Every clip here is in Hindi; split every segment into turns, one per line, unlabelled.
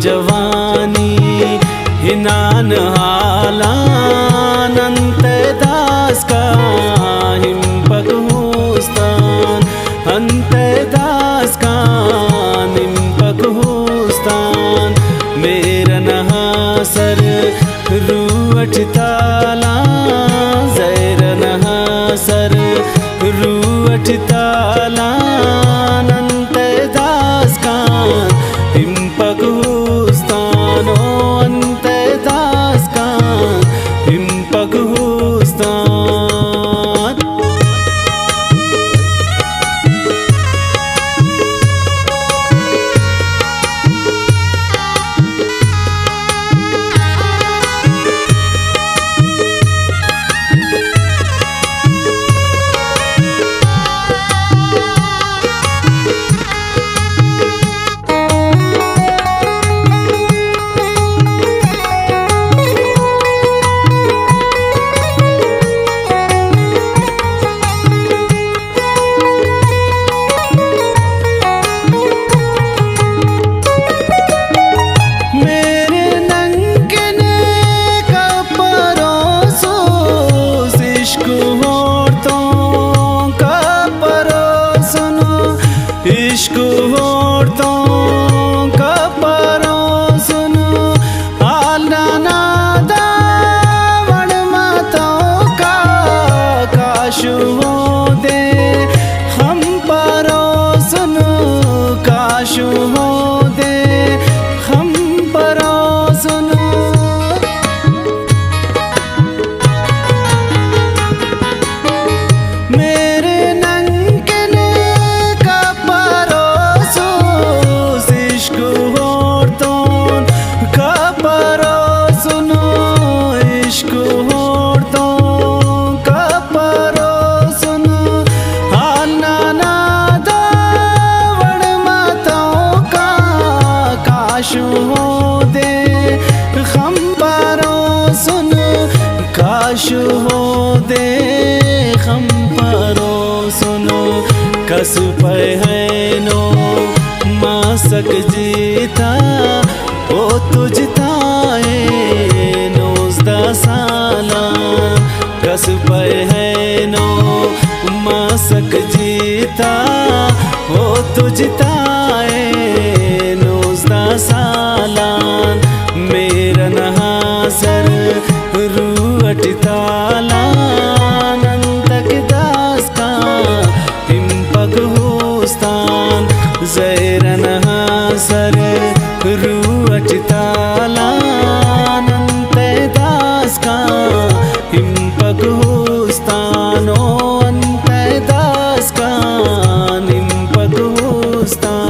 जवानी हिनान हालानंत दास का हिंपक होस्तान अंत दास का निंपक होस्तान मेरा नहा सर रूअठ ताला जैर नहा सर रूअठ ताला अनंत दास का हिंपक होस्तान ओ अंत दास का हिंपक होस्तान। इश्क औरतों का परोसन आला नादा वण माताओं का काश हो दे हम परोसन काश हो दे हम परोसन। मेरे नंकने का परोस इश्क औरतों का परोसन इश्क औरतों का परोसन आना नादा वण माताओं का काश हो दे हम परोसन काश हो दे हम परोसन। कस पे है नो मासक जीता ओ तुझताए 19 साला कस पे है नो मासक जीता ओ तुझताए 19 साला मेरा नहा सर रूअठ ताला अनंत दास का हिंपक होस्तान जैर नहा सर रूअठ ताला अनंत दास का हिंपक होस्तान ओ अंत दास का निंपक होस्तान।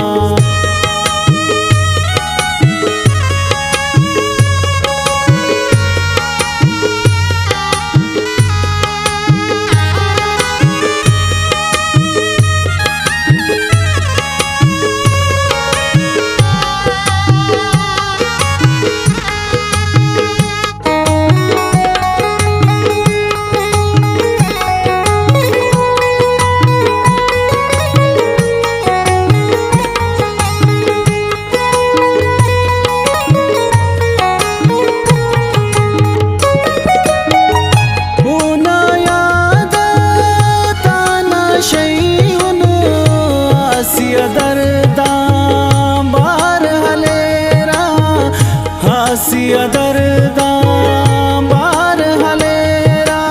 हासिया दर्दा बार हलेरा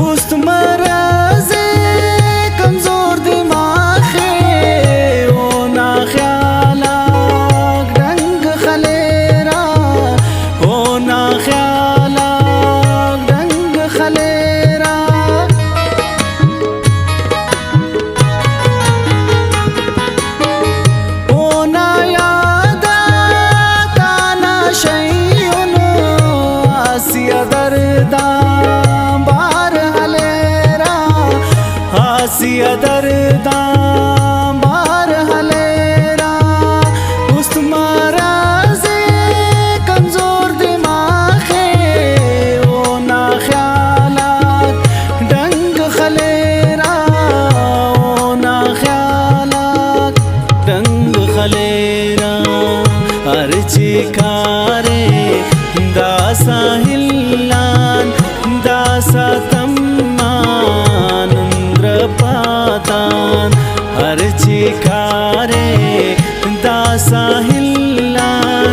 उस्त मराज़े कमजोर दिमाग ओ ना ख्याला रंग खलेरा ओ ना ख्याला रंग खलेरा ओ ना दर्दा बार हलेरा हासिया दर्दा बार हलेरा उस्त मराज़े कमजोर दिमाग ओ ना ख्यालात डंग खलेरा ओ ना ख्यालात डंग खलेरा अर्ची चिकारे दासा हिल्लान दासा तम्मानुन्द्रपातान हर चिकारे दासा हिल्लान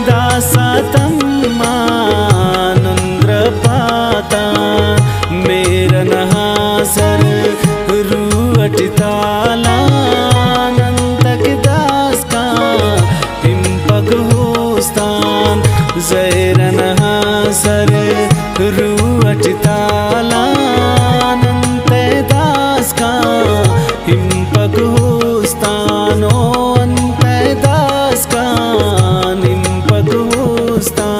दासा तम्मानुन्द्रपातान मेरा नहासर रुअटितालानंतक दास का हिंपक होस्तान जैरन हासर रुअटितालानंत दास का हिंपक होस्तान ओ अंत दास का हिंपक होस्तान।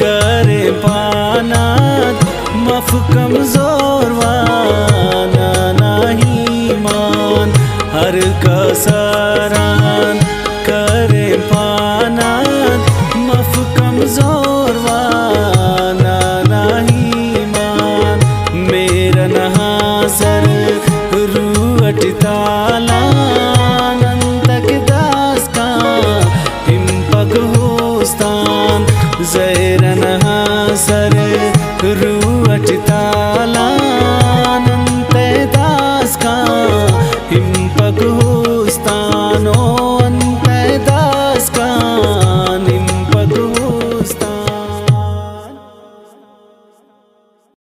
करे पानात मफ कमजोर वाना नहीं मान हर कसर